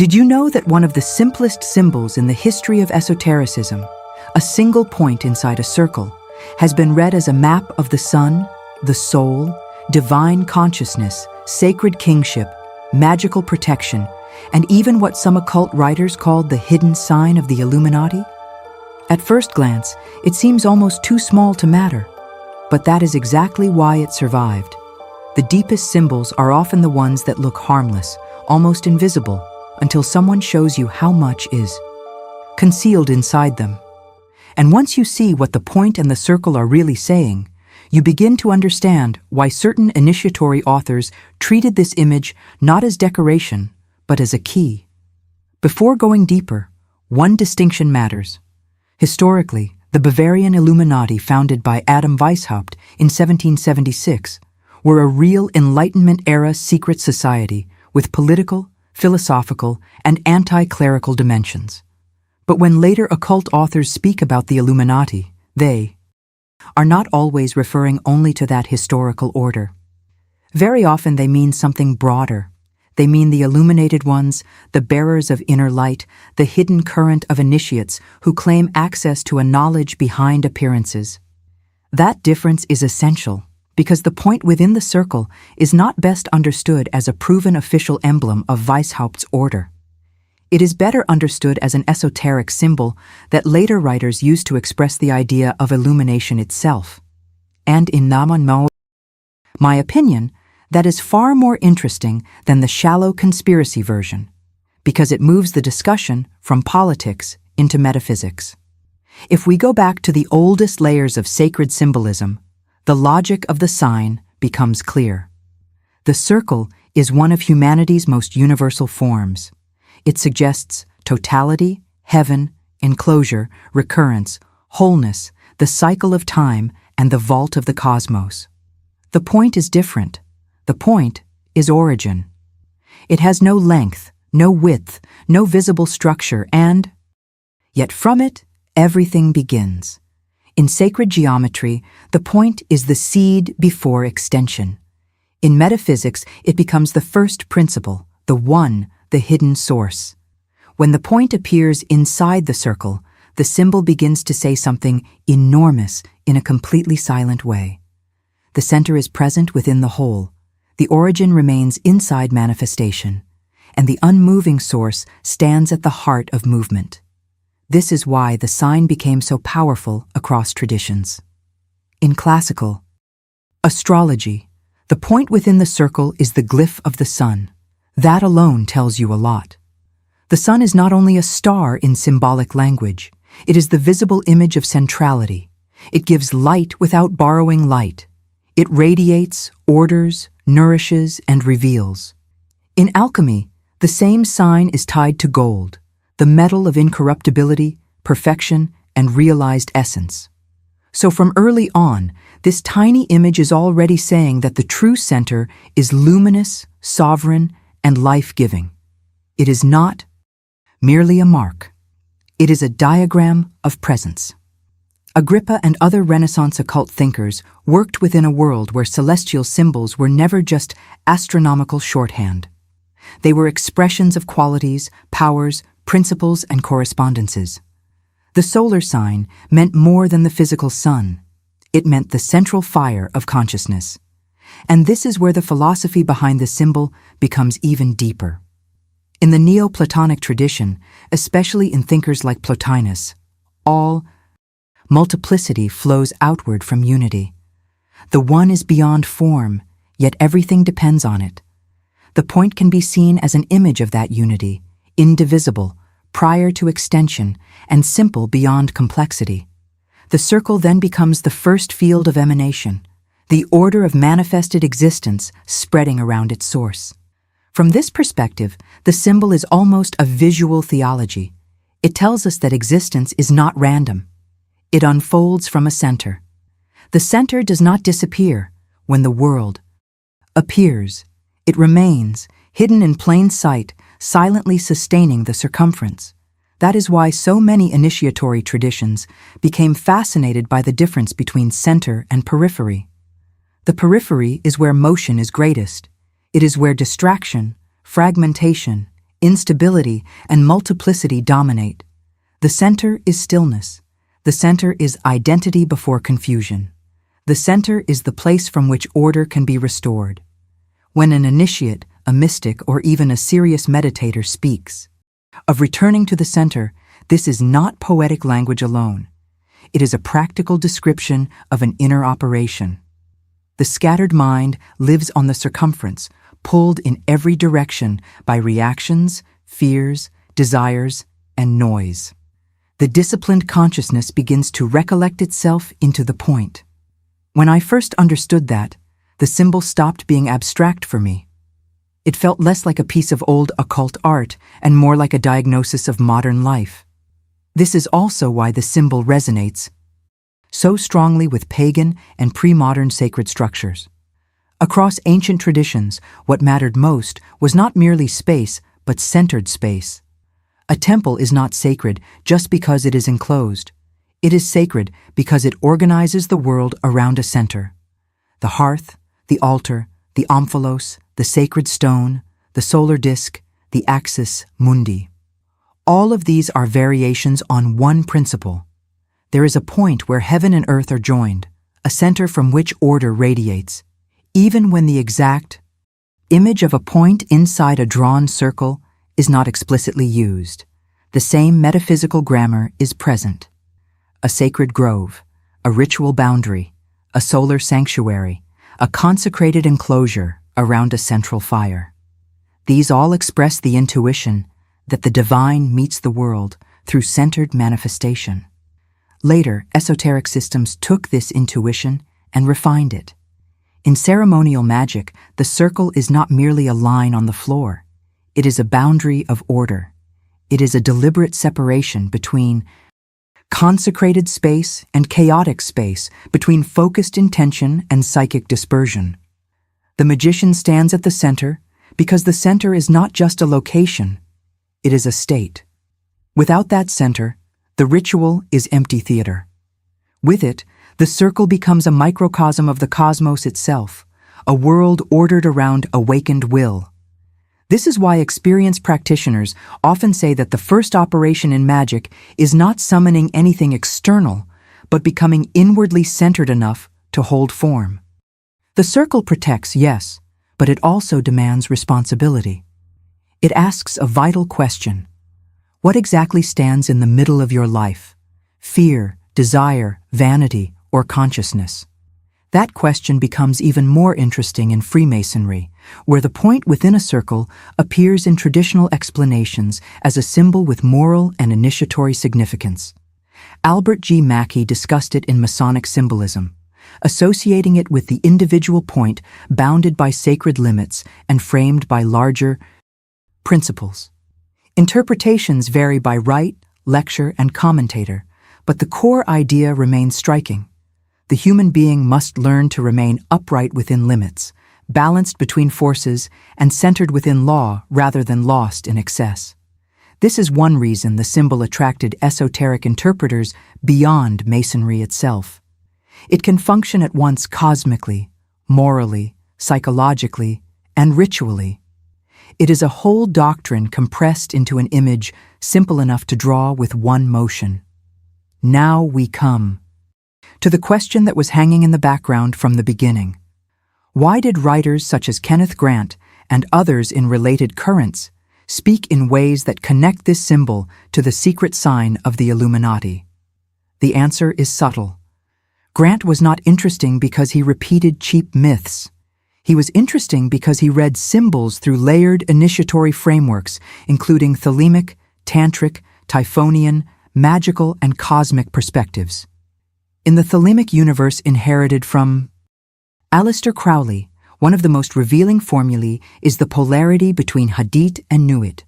Did you know that one of the simplest symbols in the history of esotericism, a single point inside a circle, has been read as a map of the sun, the soul, divine consciousness, sacred kingship, magical protection, and even what some occult writers called the hidden sign of the Illuminati? At first glance, it seems almost too small to matter, but that is exactly why it survived. The deepest symbols are often the ones that look harmless, almost invisible, until someone shows you how much is concealed inside them. And once you see what the point and the circle are really saying, you begin to understand why certain initiatory authors treated this image not as decoration, but as a key. Before going deeper, one distinction matters. Historically, the Bavarian Illuminati, founded by Adam Weishaupt in 1776, were a real Enlightenment-era secret society with political, philosophical, and anti-clerical dimensions. But when later occult authors speak about the Illuminati, they are not always referring only to that historical order. Very often they mean something broader. They mean the illuminated ones, the bearers of inner light, the hidden current of initiates who claim access to a knowledge behind appearances. That difference is essential, because the point within the circle is not best understood as a proven official emblem of Weishaupt's order. It is better understood as an esoteric symbol that later writers used to express the idea of illumination itself. And in my opinion, that is far more interesting than the shallow conspiracy version, because it moves the discussion from politics into metaphysics. If we go back to the oldest layers of sacred symbolism, the logic of the sign becomes clear. The circle is one of humanity's most universal forms. It suggests totality, heaven, enclosure, recurrence, wholeness, the cycle of time, and the vault of the cosmos. The point is different. The point is origin. It has no length, no width, no visible structure, and yet from it, everything begins. In sacred geometry, the point is the seed before extension. In metaphysics, it becomes the first principle, the one, the hidden source. When the point appears inside the circle, the symbol begins to say something enormous in a completely silent way. The center is present within the whole. The origin remains inside manifestation, and the unmoving source stands at the heart of movement. This is why the sign became so powerful across traditions. In classical astrology, the point within the circle is the glyph of the sun. That alone tells you a lot. The sun is not only a star in symbolic language, it is the visible image of centrality. It gives light without borrowing light. It radiates, orders, nourishes, and reveals. In alchemy, the same sign is tied to gold, the metal of incorruptibility, perfection, and realized essence. So from early on, this tiny image is already saying that the true center is luminous, sovereign, and life-giving. It is not merely a mark. It is a diagram of presence. Agrippa and other Renaissance occult thinkers worked within a world where celestial symbols were never just astronomical shorthand. They were expressions of qualities, powers, principles, and correspondences. The solar sign meant more than the physical sun. It meant the central fire of consciousness. And this is where the philosophy behind the symbol becomes even deeper. In the Neoplatonic tradition, especially in thinkers like Plotinus, all multiplicity flows outward from unity. The one is beyond form, yet everything depends on it. The point can be seen as an image of that unity, indivisible, prior to extension, and simple beyond complexity. The circle then becomes the first field of emanation, the order of manifested existence spreading around its source. From this perspective, the symbol is almost a visual theology. It tells us that existence is not random. It unfolds from a center. The center does not disappear when the world appears. It remains, hidden in plain sight, silently sustaining the circumference. That is why so many initiatory traditions became fascinated by the difference between center and periphery. The periphery is where motion is greatest. It is where distraction, fragmentation, Instability and multiplicity dominate. The center is stillness. The center is identity before confusion. The center is the place from which order can be restored. When an initiate, a mystic, or even a serious meditator speaks of returning to the center, this is not poetic language alone. It is a practical description of an inner operation. The scattered mind lives on the circumference, pulled in every direction by reactions, fears, desires, and noise. The disciplined consciousness begins to recollect itself into the point. When I first understood that, the symbol stopped being abstract for me. It felt less like a piece of old occult art and more like a diagnosis of modern life. This is also why the symbol resonates so strongly with pagan and pre-modern sacred structures. Across ancient traditions, what mattered most was not merely space, but centered space. A temple is not sacred just because it is enclosed. It is sacred because it organizes the world around a center. The hearth, the altar, the omphalos, the sacred stone, the solar disk, the axis mundi. All of these are variations on one principle. There is a point where heaven and earth are joined, a center from which order radiates. Even when the exact image of a point inside a drawn circle is not explicitly used, the same metaphysical grammar is present. A sacred grove, a ritual boundary, a solar sanctuary, a consecrated enclosure around a central fire. These all express the intuition that the divine meets the world through centered manifestation. Later, esoteric systems took this intuition and refined it. In ceremonial magic, the circle is not merely a line on the floor. It is a boundary of order. It is a deliberate separation between consecrated space and chaotic space, between focused intention and psychic dispersion. The magician stands at the center because the center is not just a location, it is a state. Without that center, the ritual is empty theater. With it, the circle becomes a microcosm of the cosmos itself, a world ordered around awakened will. This is why experienced practitioners often say that the first operation in magic is not summoning anything external, but becoming inwardly centered enough to hold form. The circle protects, yes, but it also demands responsibility. It asks a vital question. What exactly stands in the middle of your life? Fear, desire, vanity, or consciousness? That question becomes even more interesting in Freemasonry, where the point within a circle appears in traditional explanations as a symbol with moral and initiatory significance. Albert G. Mackey discussed it in Masonic symbolism, associating it with the individual point bounded by sacred limits and framed by larger principles. Interpretations vary by rite, lecture, and commentator, but the core idea remains striking. The human being must learn to remain upright within limits, balanced between forces, and centered within law rather than lost in excess. This is one reason the symbol attracted esoteric interpreters beyond Masonry itself. It can function at once cosmically, morally, psychologically, and ritually. It is a whole doctrine compressed into an image simple enough to draw with one motion. Now we come to the question that was hanging in the background from the beginning. Why did writers such as Kenneth Grant and others in related currents speak in ways that connect this symbol to the secret sign of the Illuminati? The answer is subtle. Grant was not interesting because he repeated cheap myths. He was interesting because he read symbols through layered initiatory frameworks, including Thelemic, Tantric, Typhonian, magical, and cosmic perspectives. In the Thelemic universe inherited from Aleister Crowley, one of the most revealing formulae is the polarity between Hadit and Nuit.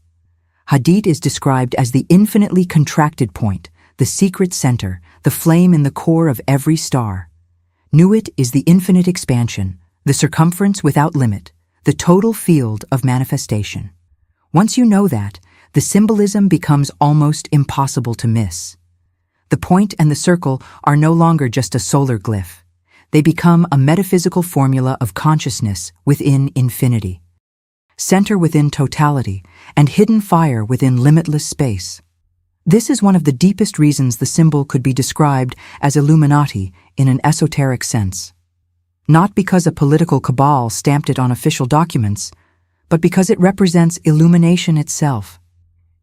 Hadit is described as the infinitely contracted point, the secret center, the flame in the core of every star. Nuit is the infinite expansion, the circumference without limit, the total field of manifestation. Once you know that, the symbolism becomes almost impossible to miss. The point and the circle are no longer just a solar glyph. They become a metaphysical formula of consciousness within infinity. center within totality, and hidden fire within limitless space. This is one of the deepest reasons the symbol could be described as Illuminati in an esoteric sense. Not because a political cabal stamped it on official documents, but because it represents illumination itself.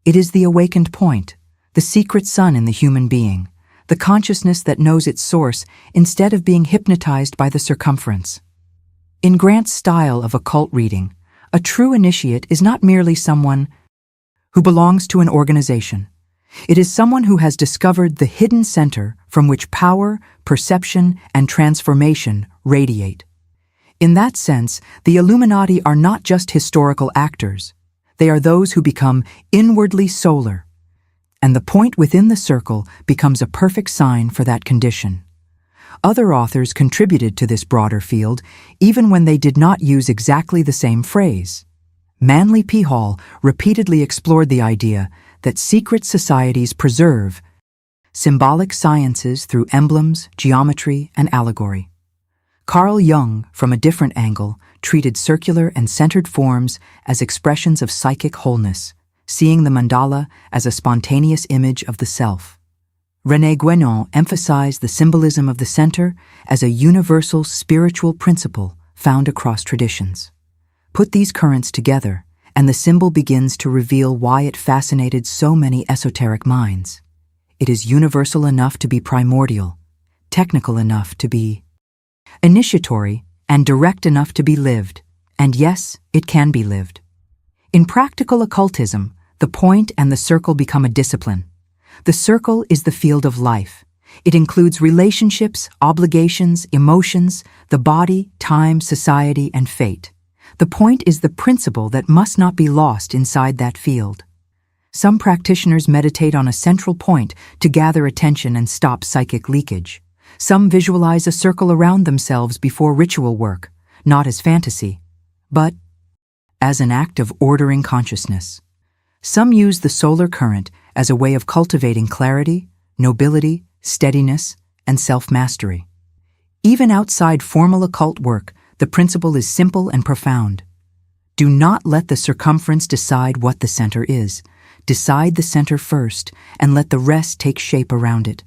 It is the awakened point, the secret sun in the human being, the consciousness that knows its source instead of being hypnotized by the circumference. In Grant's style of occult reading, a true initiate is not merely someone who belongs to an organization. It is someone who has discovered the hidden center from which power, perception, and transformation radiate. In that sense, the Illuminati are not just historical actors. They are those who become inwardly solar, and the point within the circle becomes a perfect sign for that condition. Other authors contributed to this broader field, even when they did not use exactly the same phrase. Manly P. Hall repeatedly explored the idea that secret societies preserve symbolic sciences through emblems, geometry, and allegory. Carl Jung, from a different angle, treated circular and centered forms as expressions of psychic wholeness, seeing the mandala as a spontaneous image of the self. René Guénon emphasized the symbolism of the center as a universal spiritual principle found across traditions. Put these currents together, and the symbol begins to reveal why it fascinated so many esoteric minds. It is universal enough to be primordial, technical enough to be initiatory, and direct enough to be lived. And yes, it can be lived. In practical occultism, the point and the circle become a discipline. The circle is the field of life. It includes relationships, obligations, emotions, the body, time, society, and fate. The point is the principle that must not be lost inside that field. Some practitioners meditate on a central point to gather attention and stop psychic leakage. Some visualize a circle around themselves before ritual work, not as fantasy, but as an act of ordering consciousness. Some use the solar current as a way of cultivating clarity, nobility, steadiness, and self-mastery. Even outside formal occult work, the principle is simple and profound. Do not let the circumference decide what the center is. Decide the center first, and let the rest take shape around it.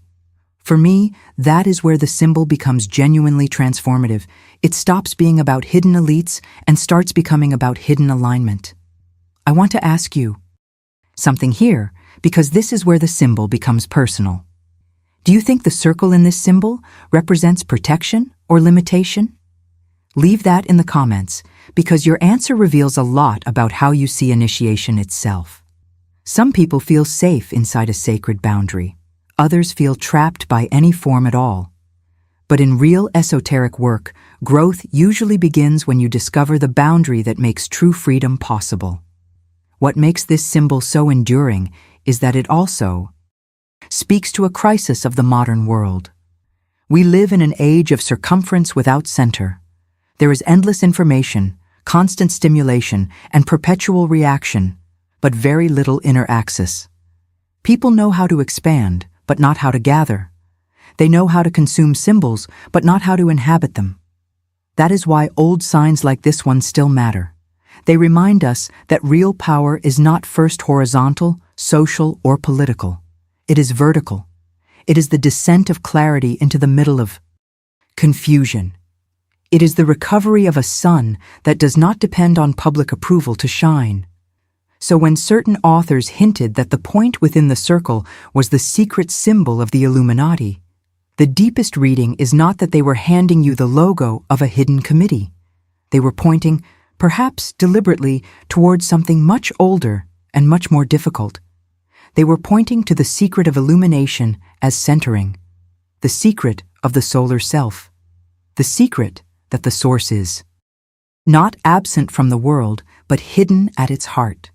For me, that is where the symbol becomes genuinely transformative. It stops being about hidden elites and starts becoming about hidden alignment. I want to ask you something here, because this is where the symbol becomes personal. Do you think the circle in this symbol represents protection or limitation? Leave that in the comments, because your answer reveals a lot about how you see initiation itself. Some people feel safe inside a sacred boundary. Others feel trapped by any form at all. But in real esoteric work, growth usually begins when you discover the boundary that makes true freedom possible. What makes this symbol so enduring is that it also speaks to a crisis of the modern world. We live in an age of circumference without center. There is endless information, constant stimulation, and perpetual reaction, but very little inner axis. People know how to expand, but not how to gather. They know how to consume symbols, but not how to inhabit them. That is why old signs like this one still matter. They remind us that real power is not first horizontal, social, or political. It is vertical. It is the descent of clarity into the middle of confusion. It is the recovery of a sun that does not depend on public approval to shine. So when certain authors hinted that the point within the circle was the secret symbol of the Illuminati, the deepest reading is not that they were handing you the logo of a hidden committee. They were pointing, perhaps deliberately, towards something much older and much more difficult. They were pointing to the secret of illumination as centering, the secret of the solar self, the secret that the source is not absent from the world, but hidden at its heart.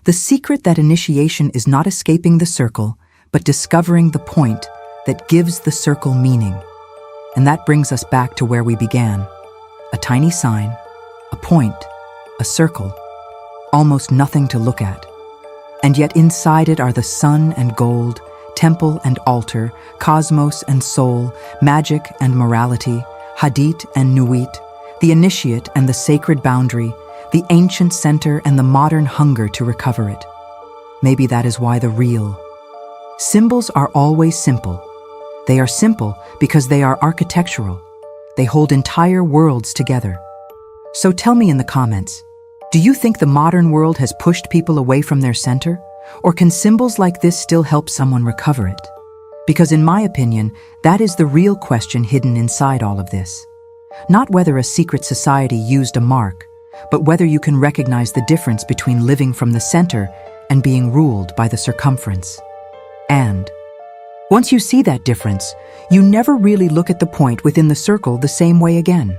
The secret that initiation is not escaping the circle, but discovering the point that gives the circle meaning. And that brings us back to where we began. A tiny sign, a point, a circle, almost nothing to look at. And yet inside it are the sun and gold, temple and altar, cosmos and soul, magic and morality, Hadit and Nuit, the initiate and the sacred boundary, the ancient center and the modern hunger to recover it. Maybe that is why the real symbols are always simple. They are simple because they are architectural. They hold entire worlds together. So tell me in the comments, do you think the modern world has pushed people away from their center? Or can symbols like this still help someone recover it? Because in my opinion, that is the real question hidden inside all of this. Not whether a secret society used a mark, but whether you can recognize the difference between living from the center and being ruled by the circumference. And once you see that difference, you never really look at the point within the circle the same way again.